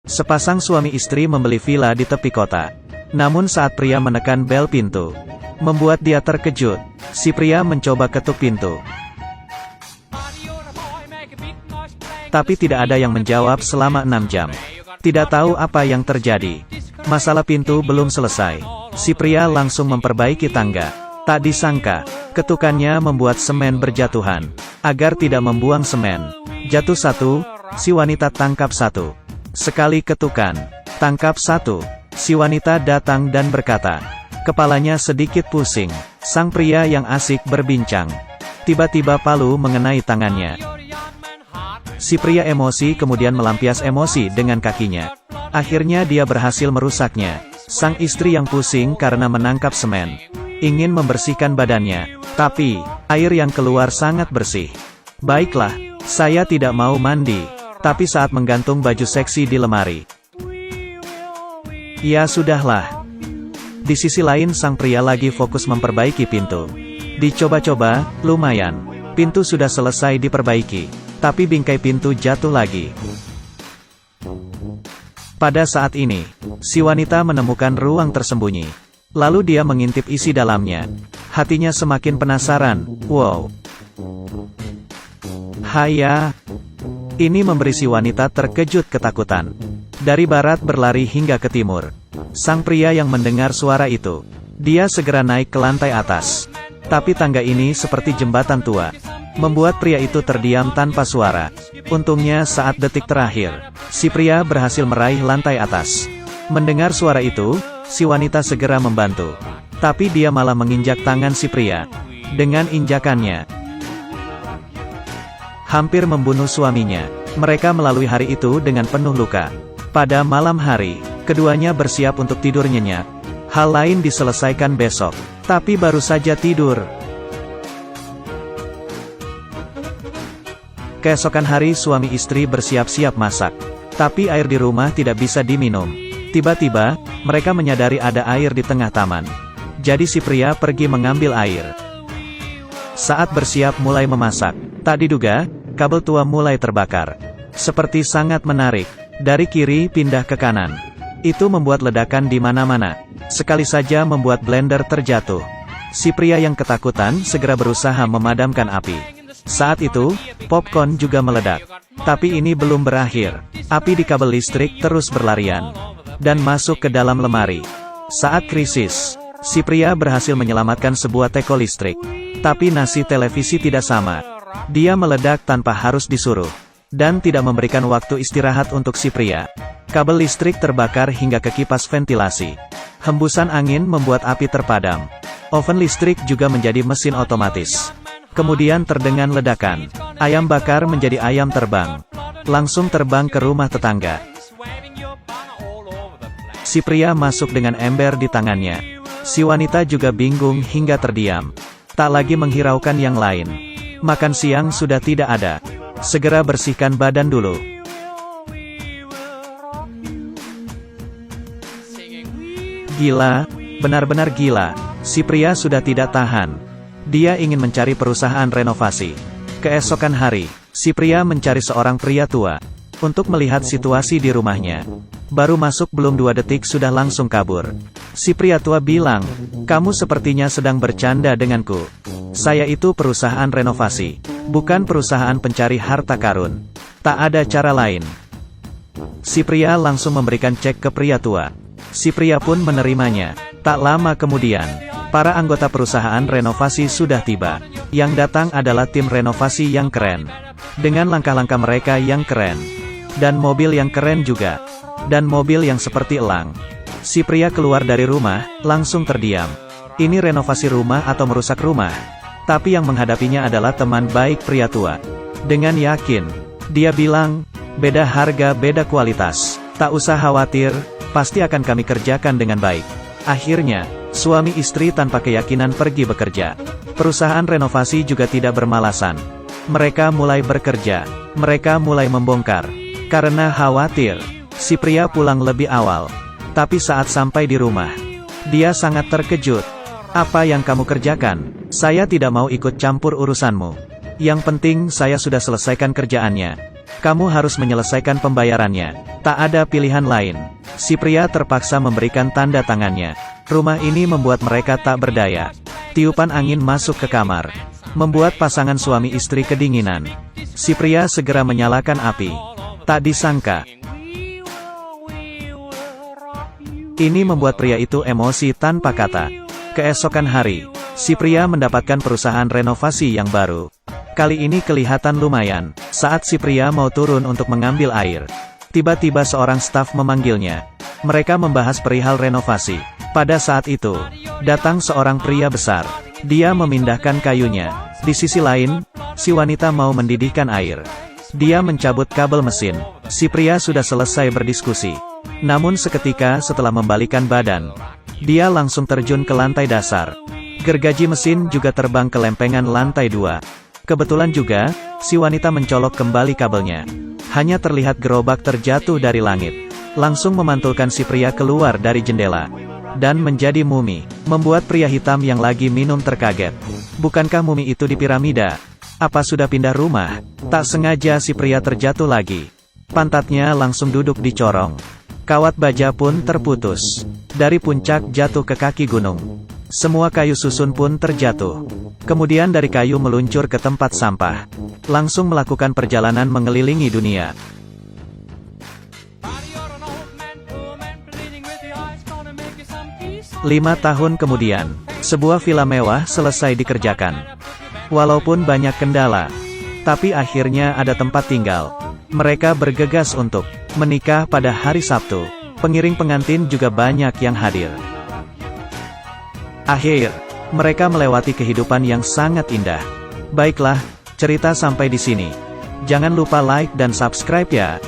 Sepasang suami istri membeli villa di tepi kota. Namun saat pria menekan bel pintu, membuat dia terkejut. Si pria mencoba ketuk pintu, tapi tidak ada yang menjawab selama 6 jam. Tidak tahu apa yang terjadi. Masalah pintu belum selesai. Si pria langsung memperbaiki tangga. Tak disangka, ketukannya membuat semen berjatuhan. Agar tidak membuang semen, jatuh satu, si wanita tangkap satu. Sekali ketukan, tangkap satu. Si wanita datang dan berkata, kepalanya sedikit pusing. Sang pria yang asik berbincang. Tiba-tiba palu mengenai tangannya. Si pria emosi kemudian melampias emosi dengan kakinya. Akhirnya dia berhasil merusaknya. Sang istri yang pusing karena menangkap semen, ingin membersihkan badannya. Tapi, air yang keluar sangat bersih. Baiklah, saya tidak mau mandi. Tapi saat menggantung baju seksi di lemari, ya sudahlah. Di sisi lain sang pria lagi fokus memperbaiki pintu. Dicoba-coba, lumayan. Pintu sudah selesai diperbaiki. Tapi bingkai pintu jatuh lagi. Pada saat ini, si wanita menemukan ruang tersembunyi. Lalu dia mengintip isi dalamnya. Hatinya semakin penasaran. Wow. Haya. Ini memberi si wanita terkejut ketakutan. Dari barat berlari hingga ke timur. Sang pria yang mendengar suara itu, dia segera naik ke lantai atas. Tapi tangga ini seperti jembatan tua, membuat pria itu terdiam tanpa suara. Untungnya saat detik terakhir, si pria berhasil meraih lantai atas. Mendengar suara itu, si wanita segera membantu. Tapi dia malah menginjak tangan si pria. Dengan injakannya, hampir membunuh suaminya. Mereka melalui hari itu dengan penuh luka. Pada malam hari, keduanya bersiap untuk tidur nyenyak. Hal lain diselesaikan besok. Tapi baru saja tidur, keesokan hari suami istri bersiap-siap masak. Tapi air di rumah tidak bisa diminum. Tiba-tiba, mereka menyadari ada air di tengah taman. Jadi si pria pergi mengambil air. Saat bersiap mulai memasak, tak diduga, kabel tua mulai terbakar. Seperti sangat menarik. Dari kiri pindah ke kanan. Itu membuat ledakan di mana-mana. Sekali saja membuat blender terjatuh. Si pria yang ketakutan segera berusaha memadamkan api. Saat itu, popcorn juga meledak. Tapi ini belum berakhir. Api di kabel listrik terus berlarian dan masuk ke dalam lemari. Saat krisis, si pria berhasil menyelamatkan sebuah teko listrik. Tapi nasib televisi tidak sama. Dia meledak tanpa harus disuruh. Dan tidak memberikan waktu istirahat untuk si pria. Kabel listrik terbakar hingga ke kipas ventilasi. Hembusan angin membuat api terpadam. Oven listrik juga menjadi mesin otomatis. Kemudian terdengar ledakan. Ayam bakar menjadi ayam terbang. Langsung terbang ke rumah tetangga. Si pria masuk dengan ember di tangannya. Si wanita juga bingung hingga terdiam. Tak lagi menghiraukan yang lain. Makan siang sudah tidak ada. Segera bersihkan badan dulu. Gila, benar-benar gila. Si pria sudah tidak tahan. Dia ingin mencari perusahaan renovasi. Keesokan hari, si pria mencari seorang pria tua untuk melihat situasi di rumahnya. Baru masuk belum 2 detik sudah langsung kabur. Si pria tua bilang, "Kamu sepertinya sedang bercanda denganku. Saya itu perusahaan renovasi, bukan perusahaan pencari harta karun. Tak ada cara lain." Si pria langsung memberikan cek ke pria tua. Si pria pun menerimanya. Tak lama kemudian, para anggota perusahaan renovasi sudah tiba. Yang datang adalah tim renovasi yang keren. Dengan langkah-langkah mereka yang keren. Dan mobil yang keren juga. Dan mobil yang seperti elang. Si pria keluar dari rumah, langsung terdiam. Ini renovasi rumah atau merusak rumah? Tapi yang menghadapinya adalah teman baik pria tua. Dengan yakin, dia bilang, "Beda harga, beda kualitas. Tak usah khawatir, pasti akan kami kerjakan dengan baik." Akhirnya, suami istri tanpa keyakinan pergi bekerja. Perusahaan renovasi juga tidak bermalasan. Mereka mulai bekerja. Mereka mulai membongkar. Karena khawatir, si pria pulang lebih awal. Tapi saat sampai di rumah, dia sangat terkejut. "Apa yang kamu kerjakan? Saya tidak mau ikut campur urusanmu. Yang penting saya sudah selesaikan kerjaannya." Kamu harus menyelesaikan pembayarannya. Tak ada pilihan lain. Si pria terpaksa memberikan tanda tangannya. Rumah ini membuat mereka tak berdaya. Tiupan angin masuk ke kamar, membuat pasangan suami istri kedinginan. Si pria segera menyalakan api. Tak disangka, ini membuat pria itu emosi tanpa kata. Keesokan hari, si pria mendapatkan perusahaan renovasi yang baru. Kali ini kelihatan lumayan. Saat si pria mau turun untuk mengambil air, tiba-tiba seorang staf memanggilnya. Mereka membahas perihal renovasi. Pada saat itu, datang seorang pria besar. Dia memindahkan kayunya. Di sisi lain, si wanita mau mendidihkan air. Dia mencabut kabel mesin. Si pria sudah selesai berdiskusi. Namun seketika setelah membalikan badan, dia langsung terjun ke lantai dasar. Gergaji mesin juga terbang ke lempengan lantai 2. Kebetulan juga, si wanita mencolok kembali kabelnya. Hanya terlihat gerobak terjatuh dari langit. Langsung memantulkan si pria keluar dari jendela. Dan menjadi mumi. Membuat pria hitam yang lagi minum terkaget. Bukankah mumi itu di piramida? Apa sudah pindah rumah? Tak sengaja si pria terjatuh lagi. Pantatnya langsung duduk di corong. Kawat baja pun terputus. Dari puncak jatuh ke kaki gunung. Semua kayu susun pun terjatuh. Kemudian dari kayu meluncur ke tempat sampah. Langsung melakukan perjalanan mengelilingi dunia. 5 tahun kemudian, sebuah villa mewah selesai dikerjakan. Walaupun banyak kendala, tapi akhirnya ada tempat tinggal. Mereka bergegas untuk menikah pada hari Sabtu. Pengiring pengantin juga banyak yang hadir. Akhir, mereka melewati kehidupan yang sangat indah. Baiklah, cerita sampai di sini. Jangan lupa like dan subscribe ya.